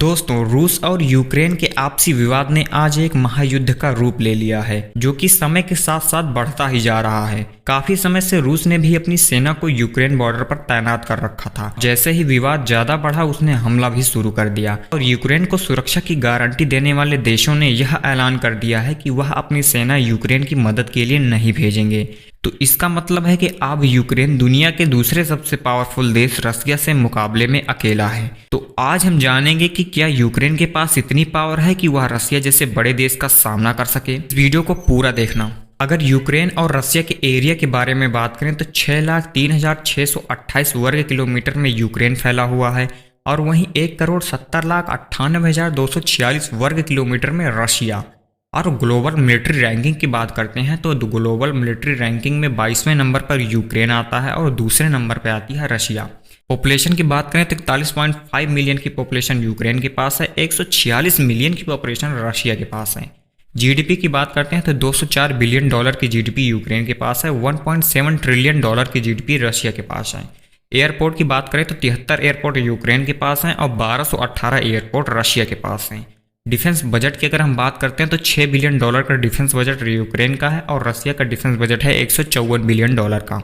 दोस्तों, रूस और यूक्रेन के आपसी विवाद ने आज एक महायुद्ध का रूप ले लिया है, जो कि समय के साथ साथ बढ़ता ही जा रहा है। काफी समय से रूस ने भी अपनी सेना को यूक्रेन बॉर्डर पर तैनात कर रखा था। जैसे ही विवाद ज्यादा बढ़ा, उसने हमला भी शुरू कर दिया और यूक्रेन को सुरक्षा की गारंटी देने वाले देशों ने यह ऐलान कर दिया है कि वह अपनी सेना यूक्रेन की मदद के लिए नहीं भेजेंगे। तो इसका मतलब है कि अब यूक्रेन दुनिया के दूसरे सबसे पावरफुल देश रसिया से मुकाबले में अकेला है। तो आज हम जानेंगे कि क्या यूक्रेन के पास इतनी पावर है कि वह रसिया जैसे बड़े देश का सामना कर सके। इस वीडियो को पूरा देखना। अगर यूक्रेन और रसिया के एरिया के बारे में बात करें तो 6,03,628 वर्ग किलोमीटर में यूक्रेन फैला हुआ है और वहीं 1,70,98,246 वर्ग किलोमीटर में रशिया। और ग्लोबल मिलिट्री रैंकिंग की बात करते हैं तो ग्लोबल मिलिट्री रैंकिंग में 22वें नंबर पर यूक्रेन आता है और दूसरे नंबर पर आती है रशिया। पॉपुलेशन की बात करें तो 41.5 मिलियन की पॉपुलेशन यूक्रेन के पास है, 146 मिलियन की पॉपुलेशन रशिया के पास है। जीडीपी की बात करते हैं तो $204 बिलियन की जीडीपी यूक्रेन के पास है, 1.7 ट्रिलियन की जीडीपी रशिया के पास है। एयरपोर्ट की बात करें तो 73 एयरपोर्ट यूक्रेन के पास हैं और 1218 एयरपोर्ट रशिया के पास हैं। डिफेंस बजट की अगर हम बात करते हैं तो $6 बिलियन का डिफेंस बजट यूक्रेन का है और रशिया का डिफेंस बजट है $154 बिलियन का।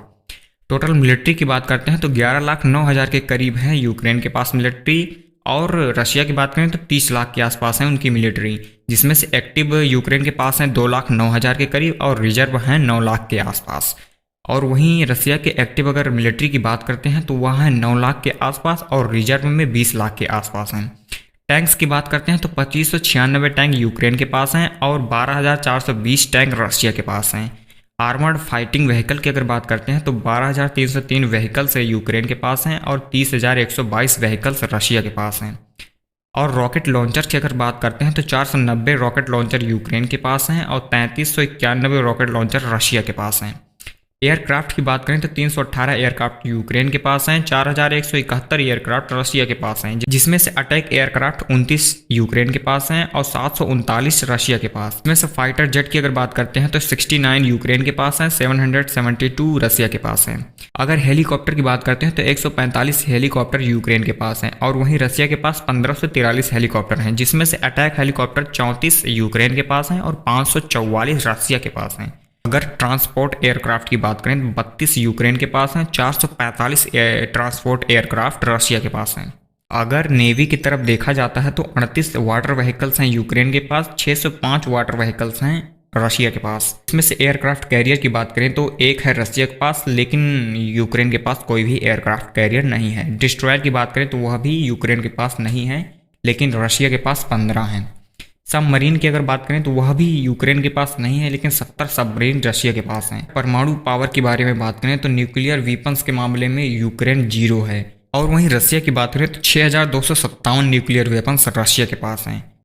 टोटल मिलिट्री की बात करते हैं तो 11,09,000 के करीब है यूक्रेन के पास मिलिट्री और रशिया की बात करें तो 30 लाख के आसपास है उनकी मिलिट्री, जिसमें से एक्टिव यूक्रेन के पास है 2,09,000 के करीब और रिजर्व हैं 9 लाख के आसपास। और वहीं रसिया के एक्टिव अगर मिलिट्री की बात करते हैं तो वह है 9 लाख के आसपास और रिजर्व में 20 लाख के आसपास हैं। टैंक्स की बात करते हैं तो 2596 टैंक यूक्रेन के पास हैं और 12,420 टैंक रशिया के पास हैं। आर्मर्ड फाइटिंग व्हीकल की अगर बात करते हैं तो 12,303 व्हीकल्स यूक्रेन के पास हैं और 30,122 व्हीकल्स रशिया के पास हैं। और रॉकेट लॉन्चर की अगर बात करते हैं तो 490 रॉकेट लॉन्चर यूक्रेन के पास हैं और 3,391 रॉकेट लॉन्चर रशिया के पास हैं। एयरक्राफ्ट की बात करें तो 318 एयरक्राफ्ट यूक्रेन के पास हैं, 4,171 एयरक्राफ्ट रशिया के पास हैं, जिसमें से अटैक एयरक्राफ्ट 29 यूक्रेन के पास हैं और 739 रशिया के पास। इसमें से फाइटर जेट की अगर बात करते हैं तो 69 यूक्रेन के पास हैं, 772 रशिया के पास हैं। अगर हेलीकॉप्टर की बात करते हैं तो 145 हेलीकॉप्टर यूक्रेन के पास हैं और वहीं रशिया के पास 1543 हेलीकॉप्टर हैं, जिसमें से अटैक हेलीकॉप्टर 34 यूक्रेन के पास हैं और 544 रशिया के पास हैं। अगर ट्रांसपोर्ट एयरक्राफ्ट की बात करें तो 32 यूक्रेन के पास हैं, 445 ट्रांसपोर्ट एयरक्राफ्ट रशिया के पास हैं। अगर नेवी की तरफ देखा जाता है तो 38 वाटर व्हीकल्स हैं यूक्रेन के पास, 605 वाटर व्हीकल्स हैं रशिया के पास। इसमें से एयरक्राफ्ट कैरियर की बात करें तो एक है रशिया के पास, लेकिन यूक्रेन के पास कोई भी एयरक्राफ्ट कैरियर नहीं है। डिस्ट्रॉयर की बात करें तो वह भी यूक्रेन के पास नहीं है, लेकिन रशिया के पास 15 हैं। सबमरीन की अगर बात करें तो वह भी यूक्रेन के पास नहीं है, लेकिन 70 सबमरीन रशिया के पास हैं। परमाणु पावर के बारे में बात करें तो न्यूक्लियर वीपन्स के मामले में यूक्रेन 0 है और वहीं रशिया की बात करें तो 6,257 न्यूक्लियर वेपन्स रशिया के पास हैं।